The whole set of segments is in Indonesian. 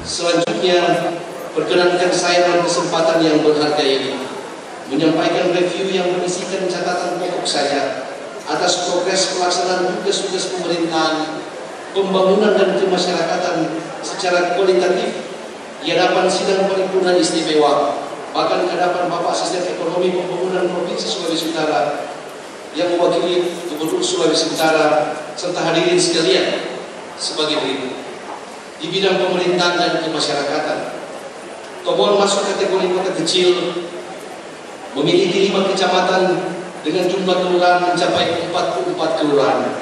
Selanjutnya, perkenankan saya dalam kesempatan yang berharga ini menyampaikan review yang berisikan catatan pokok saya atas progres pelaksanaan tugas-tugas pemerintahan, pembangunan dan kemasyarakatan secara kualitatif di hadapan sidang paripurna istimewa, bahkan ke hadapan Bapak Asisten Ekonomi Pembangunan Provinsi Sulawesi Utara yang mewakili Gubernur Sulawesi Utara serta hadirin sekalian sebagai berikut. Di bidang pemerintahan dan kemasyarakatan, Tomohon masuk kategori kota kecil, memiliki 5 kecamatan dengan jumlah kelurahan mencapai 44 kelurahan.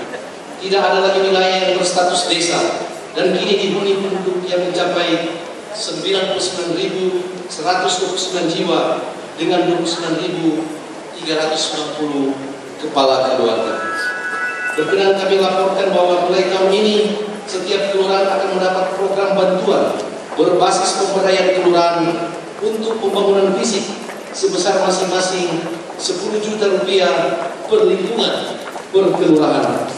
Tidak ada lagi wilayah yang berstatus desa dan kini dihuni penduduk yang mencapai 99.129 jiwa dengan 29.390 kepala keluarga. Berkenan kami laporkan bahwa mulai tahun ini setiap kelurahan akan mendapat program bantuan berbasis pemberdayaan kelurahan untuk pembangunan fisik sebesar masing-masing 10 juta rupiah per lingkungan per kelurahan.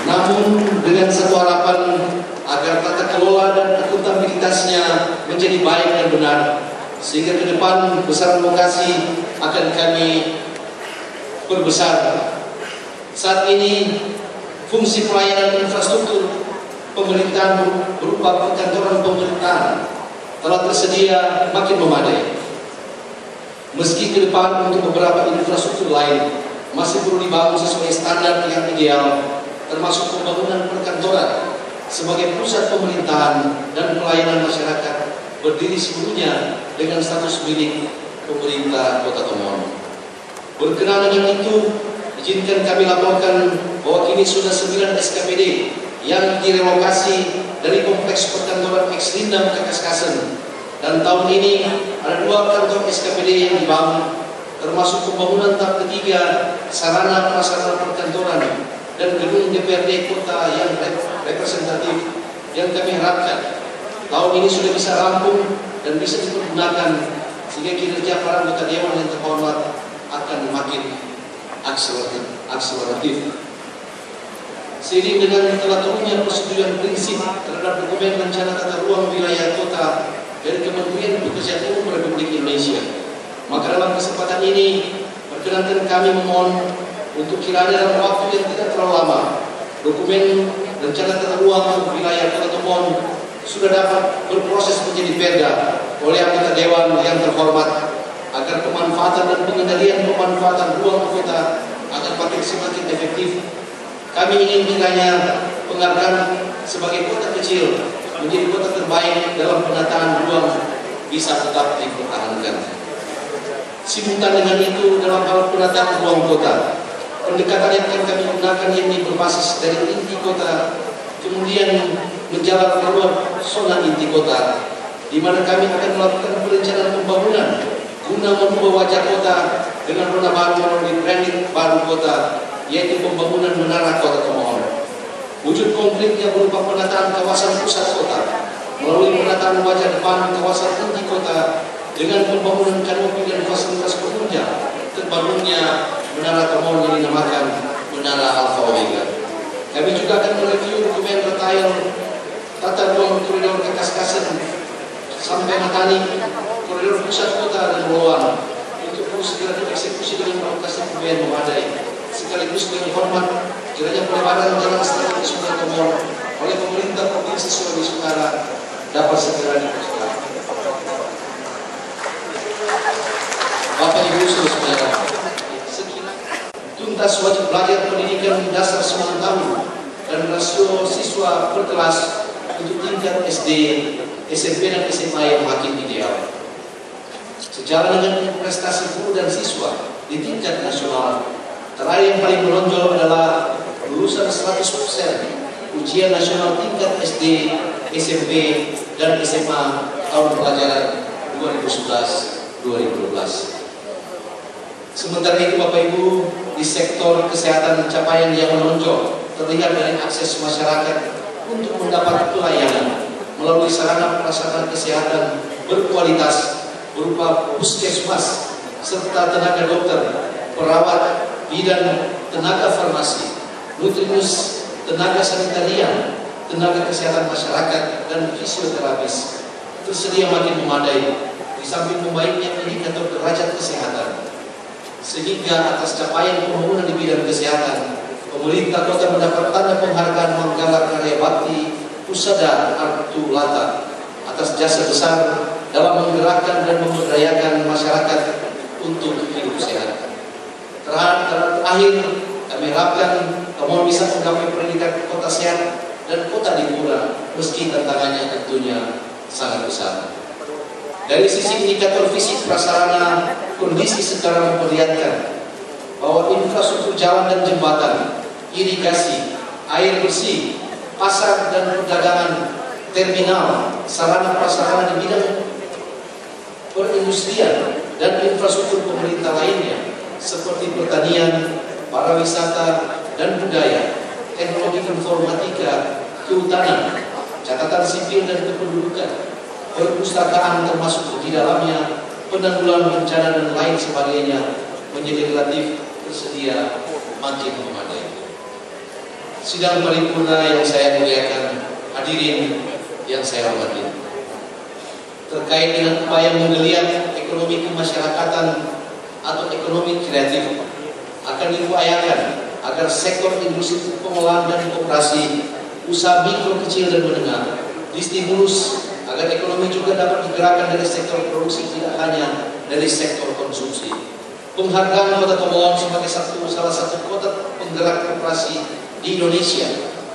Namun dengan satu harapan agar tata kelola dan akuntabilitasnya menjadi baik dan benar, sehingga ke depan besaran lokasi akan kami perbesar. Saat ini fungsi pelayanan infrastruktur pemerintahan berupa perkantoran pemerintahan telah tersedia makin memadai. Meski ke depan untuk beberapa infrastruktur lain masih perlu dibangun sesuai standar yang ideal, termasuk pembangunan perkantoran sebagai pusat pemerintahan dan pelayanan masyarakat berdiri seluruhnya dengan status milik pemerintah Kota Tomohon. Berkenaan dengan itu, izinkan kami laporkan bahwa kini sudah 9 SKPD yang direlokasi dari kompleks perkantoran X Lindam ke Kaskasen, dan tahun ini ada 2 kantor SKPD yang dibangun, termasuk pembangunan tahap ketiga sarana prasarana perkantoran dan gedung DPRD kota yang representatif yang kami harapkan tahun ini sudah bisa rampung dan bisa dipergunakan sehingga kinerja para anggota dewan yang terhormat akan makin akseleratif. Seiring dengan telah turunnya persetujuan prinsip terhadap dokumen rencana tata ruang wilayah kota dari Kementerian Pekerjaan Umum Republik Indonesia, maka dalam kesempatan ini perkenankan kami memohon untuk kiranya dalam waktu yang tidak terlalu lama dokumen rencana tata ruang wilayah Kota Tomohon sudah dapat berproses menjadi perda oleh anggota dewan yang terhormat, agar pemanfaatan dan pengendalian pemanfaatan ruang kota agar makin semakin efektif. Kami ingin kiranya penghargaan sebagai kota kecil menjadi kota terbaik dalam penataan ruang bisa tetap dipertahankan. Simultan dengan itu, dalam hal penataan ruang kota, pendekatan yang akan kami gunakan yakni berbasis dari inti kota, kemudian menjalar keluar zona inti kota, di mana kami akan melakukan perencanaan pembangunan guna merubah wajah kota dengan warna baru melalui branding baru kota, yaitu pembangunan menara Kota Tomohon. Wujud konkretnya berupa penataan kawasan pusat kota melalui penataan wajah depan kawasan inti kota dengan pembangunan kanopi dan fasilitas penunjang terbangunnya Menara Tomohon yang dinamakan Menara Alfa Omega. Kami juga akan mereview dokumen detail tata ruang koridor ke Kaskasen sampai Matani, koridor pusat kota dan Boloan untuk terus segera dieksekusi dengan alokasi pembiayaan memadai, sekaligus dengan hormat kiranya pelebaran jalan strategis Kota Tomohon oleh pemerintah Provinsi Sulawesi Utara dapat segera dipercepat. Bapak Ibu Saudara, tuntas wajib belajar pendidikan dasar 9 tahun dan rasio siswa per kelas untuk tingkat SD, SMP dan SMA yang makin ideal. Sejalan dengan prestasi guru dan siswa di tingkat nasional, terakhir yang paling menonjol adalah lulusan 100% ujian nasional tingkat SD, SMP dan SMA tahun pelajaran 2011-2012. Sementara itu Bapak Ibu, di sektor kesehatan capaian yang menonjol terlihat dari akses masyarakat untuk mendapat pelayanan melalui sarana prasarana kesehatan berkualitas berupa puskesmas serta tenaga dokter, perawat, bidan, tenaga farmasi, nutrimus, tenaga sanitarian, tenaga kesehatan masyarakat dan fisioterapis tersedia makin memadai, di samping membaiknya indikator derajat kesehatan. Sehingga atas capaian pembangunan di bidang kesehatan, pemerintah kota mendapat tanda penghargaan Manggala Karya Bakti Pusada Artulata atas jasa besar dalam menggerakkan dan memberdayakan masyarakat untuk hidup sehat. Terakhir, kami harapkan Tomon bisa menggapai predikat kota sehat dan kota liburan, meski tantangannya tentunya sangat besar. Dari sisi indikator fisik prasarana, kondisi sekarang memperlihatkan bahwa infrastruktur jalan dan jembatan, irigasi, air bersih, pasar dan perdagangan, terminal, sarana prasarana di bidang perindustrian dan infrastruktur pemerintah lainnya seperti pertanian, pariwisata dan budaya, teknologi informatika, kehutanan, catatan sipil dan kependudukan, perpustakaan termasuk di dalamnya, penanggulangan bencana dan lain sebagainya menjadi relatif tersedia makin memadai. Sidang paripurna yang saya muliakan, hadirin yang saya hormati, terkait dengan upaya menggeliat ekonomi kemasyarakatan atau ekonomi kreatif, akan diupayakan agar sektor industri pengolahan dan koperasi, usaha mikro, kecil dan menengah distimulus agar ekonomi juga dapat digerakkan dari sektor produksi, tidak hanya dari sektor konsumsi. Penghargaan Kota Tomohon sebagai salah satu kota penggerak koperasi di Indonesia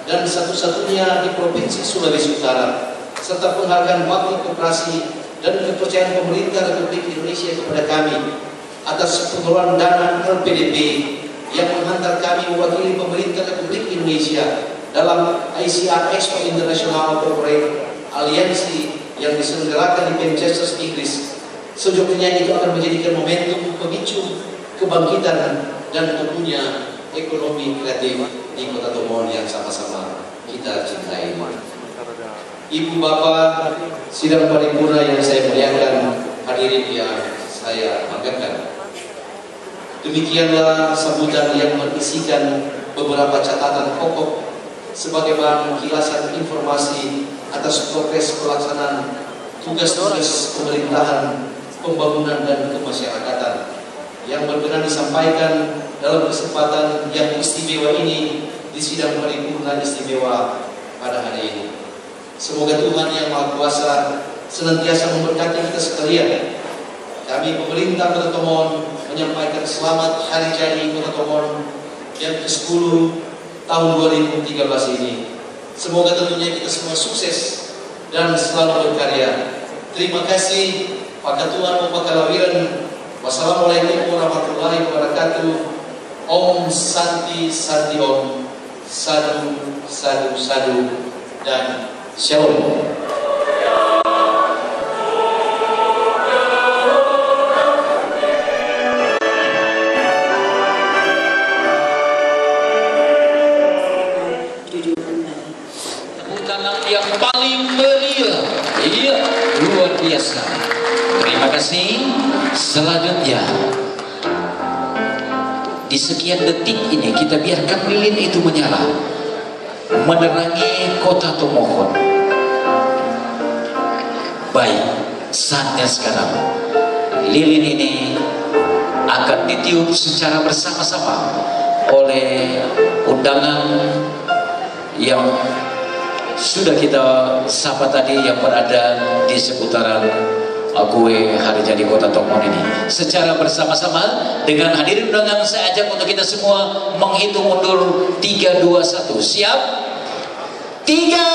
dan satu-satunya di Provinsi Sulawesi Utara, serta penghargaan bakti koperasi dan kepercayaan pemerintah Republik Indonesia kepada kami atas pengeluaran dana LPDP yang menghantar kami mewakili pemerintah Republik Indonesia dalam ICR Expo International Corporate Aliansi yang diselenggarakan di Manchester, Inggris. Sejujurnya itu akan menjadikan momentum pemicu kebangkitan dan tumbuhnya ekonomi kreatif di Kota Tomohon yang sama-sama kita cintai. Ibu bapak sidang paripurna yang saya muliakan, hadirin yang saya banggakan, demikianlah sambutan yang berisikan beberapa catatan pokok sebagai bahan kilasan informasi atas progres pelaksanaan tugas-tugas pemerintahan, pembangunan dan kemasyarakatan yang berkenan disampaikan dalam kesempatan yang istimewa ini di sidang paripurna istimewa pada hari ini. Semoga Tuhan Yang Maha Kuasa senantiasa memberkati kita sekalian. Kami pemerintah Kota Tomohon menyampaikan selamat hari jadi Kota Tomohon yang ke-10 tahun 2013 ini. Semoga tentunya kita semua sukses dan selalu berkarya. Terima kasih Pak Ketua Bapak Kalawiran. Wassalamualaikum warahmatullahi wabarakatuh. Om Santi Santi Om, Sadu Sadu Sadu dan Shalom. Yang paling meriah, iya, luar biasa. Terima kasih. Selanjutnya, di sekian detik ini kita biarkan lilin itu menyala, menerangi Kota Tomohon. Baik, saatnya sekarang lilin ini akan ditiup secara bersama-sama oleh undangan yang sudah kita sapa tadi yang berada di seputaran kue hari jadi Kota Tomohon ini. Secara bersama-sama dengan hadirin undangan, saya ajak untuk kita semua menghitung mundur 3, 2, 1. Siap? 3